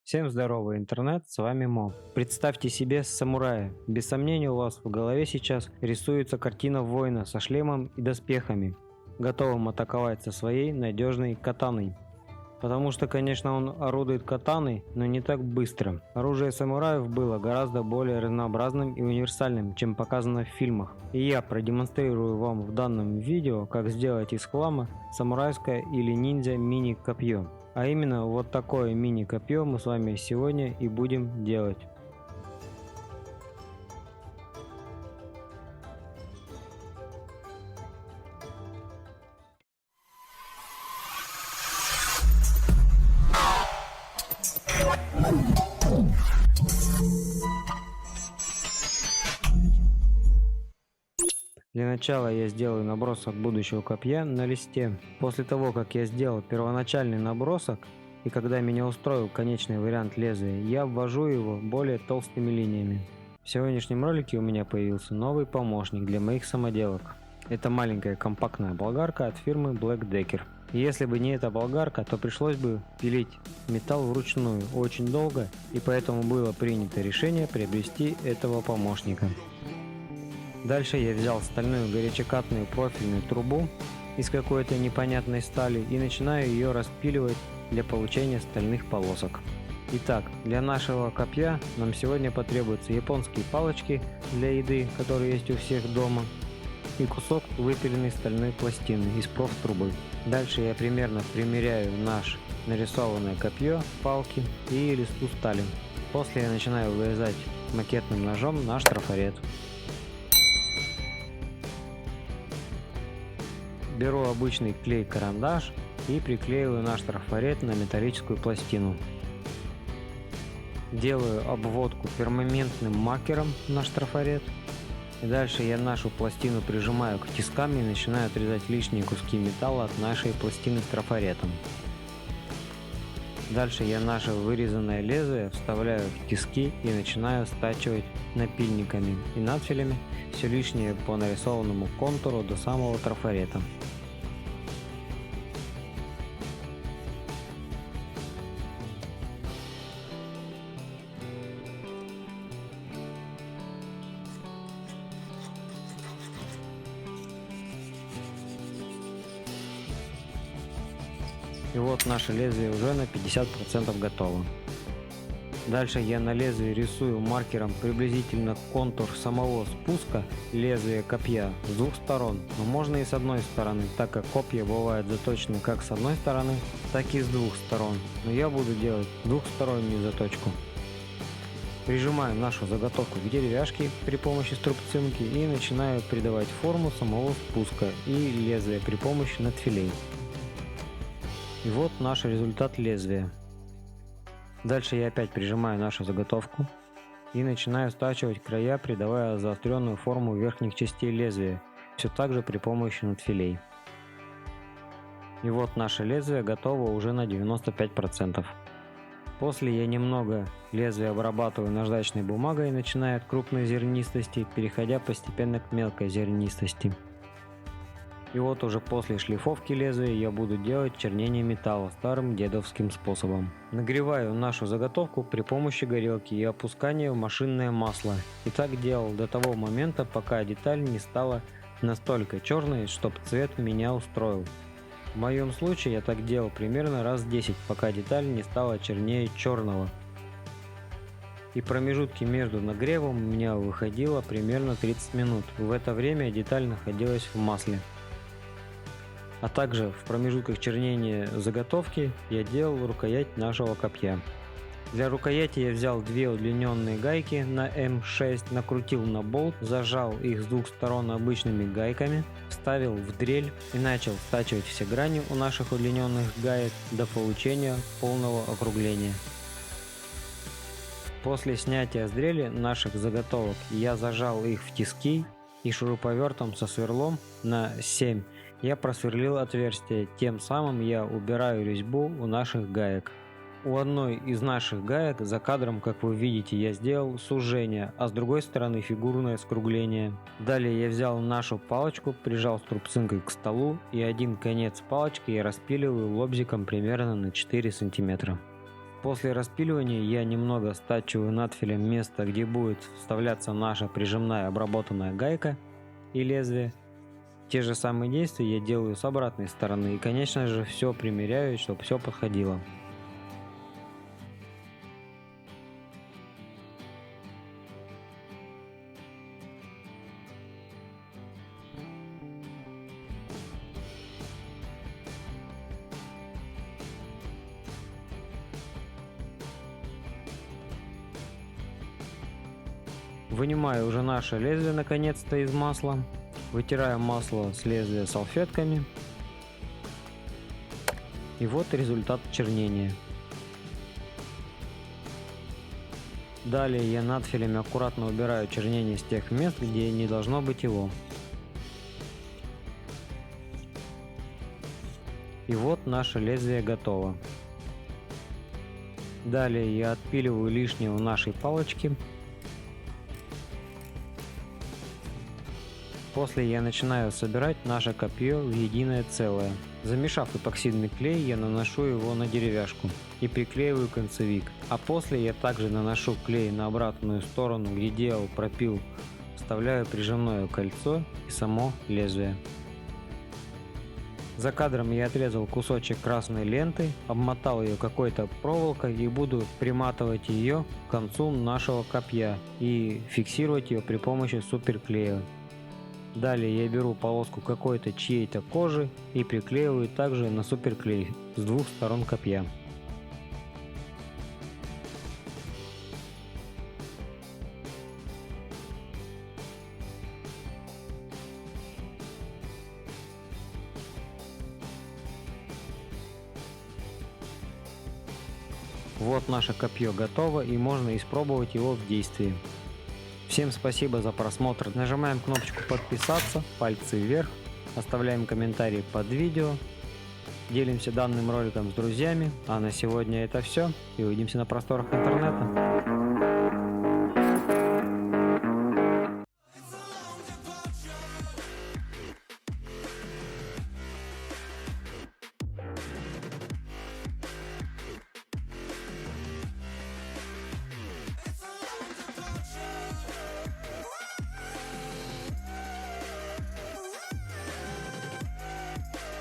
Всем здорово, интернет, с вами Мо. Представьте себе самурая. Без сомнения у вас в голове сейчас рисуется картина воина со шлемом и доспехами, готовым атаковать со своей надежной катаной. Потому что, конечно, он орудует катаной, но не так быстро. Оружие самураев было гораздо более разнообразным и универсальным, чем показано в фильмах. И я продемонстрирую вам в данном видео, как сделать из хлама самурайское или ниндзя мини-копье. А именно вот такое мини-копье мы с вами сегодня и будем делать. Для начала я сделаю набросок будущего копья на листе. После того, как я сделал первоначальный набросок, и когда меня устроил конечный вариант лезвия, я обвожу его более толстыми линиями. В сегодняшнем ролике у меня появился новый помощник для моих самоделок. Это маленькая компактная болгарка от фирмы Black Decker. И если бы не эта болгарка, то пришлось бы пилить металл вручную очень долго, и поэтому было принято решение приобрести этого помощника. Дальше я взял стальную горячекатную профильную трубу из какой-то непонятной стали и начинаю ее распиливать для получения стальных полосок. Итак, для нашего копья нам сегодня потребуются японские палочки для еды, которые есть у всех дома, и кусок выпиленной стальной пластины из профтрубы. Дальше я примерно примеряю наше нарисованное копье, палки и листу стали. После я начинаю вырезать макетным ножом наш трафарет. Беру обычный клей-карандаш и приклеиваю наш трафарет на металлическую пластину. Делаю обводку перманентным маркером наш трафарет. И дальше я нашу пластину прижимаю к тискам и начинаю отрезать лишние куски металла от нашей пластины с трафаретом. Дальше я наше вырезанное лезвие вставляю в тиски и начинаю стачивать напильниками и надфилями все лишнее по нарисованному контуру до самого трафарета. И вот наше лезвие уже на 50% готово. Дальше я на лезвие рисую маркером приблизительно контур самого спуска лезвия копья с двух сторон, но можно и с одной стороны, так как копья бывают заточены как с одной стороны, так и с двух сторон, но я буду делать двухстороннюю заточку. Прижимаю нашу заготовку к деревяшке при помощи струбцинки и начинаю придавать форму самого спуска и лезвия при помощи надфилей. И вот наш результат лезвия. Дальше я опять прижимаю нашу заготовку и начинаю стачивать края, придавая заостренную форму верхних частей лезвия, все так же при помощи надфилей. И вот наше лезвие готово уже на 95%. После я немного лезвие обрабатываю наждачной бумагой, начиная от крупной зернистости, переходя постепенно к мелкой зернистости. И вот уже после шлифовки лезвия я буду делать чернение металла старым дедовским способом. Нагреваю нашу заготовку при помощи горелки и опускания в машинное масло. И так делал до того момента, пока деталь не стала настолько черной, чтобы цвет меня устроил. В моем случае я так делал примерно раз 10, пока деталь не стала чернее черного. И промежутки между нагревом у меня выходило примерно 30 минут. В это время деталь находилась в масле. А также в промежутках чернения заготовки я делал рукоять нашего копья. Для рукояти я взял две удлиненные гайки на М6, накрутил на болт, зажал их с двух сторон обычными гайками, вставил в дрель и начал стачивать все грани у наших удлиненных гаек до получения полного округления. После снятия с дрели наших заготовок я зажал их в тиски и шуруповертом со сверлом на 7 я просверлил отверстие, тем самым я убираю резьбу у наших гаек. У одной из наших гаек за кадром, как вы видите, я сделал сужение, а с другой стороны фигурное скругление. Далее я взял нашу палочку, прижал струбцинкой к столу и один конец палочки я распиливаю лобзиком примерно на 4 сантиметра. После распиливания я немного стачиваю надфилем место, где будет вставляться наша прижимная обработанная гайка и лезвие. Те же самые действия я делаю с обратной стороны и, конечно же, все примеряю, чтобы все подходило. Вынимаю уже наше лезвие наконец-то из масла. Вытираю масло с лезвия салфетками. И вот результат чернения. Далее я надфилями аккуратно убираю чернение с тех мест, где не должно быть его. И вот наше лезвие готово. Далее я отпиливаю лишнее у нашей палочки. После я начинаю собирать наше копье в единое целое. Замешав эпоксидный клей, я наношу его на деревяшку и приклеиваю концевик. А после я также наношу клей на обратную сторону, где делал пропил, вставляю прижимное кольцо и само лезвие. За кадром я отрезал кусочек красной ленты, обмотал ее какой-то проволокой и буду приматывать ее к концу нашего копья и фиксировать ее при помощи суперклея. Далее я беру полоску какой-то чьей-то кожи и приклеиваю также на суперклей с двух сторон копья. Вот наше копье готово и можно испробовать его в действии. Всем спасибо за просмотр. Нажимаем кнопочку подписаться, пальцы вверх, оставляем комментарии под видео, делимся данным роликом с друзьями. А на сегодня это все и увидимся на просторах интернета.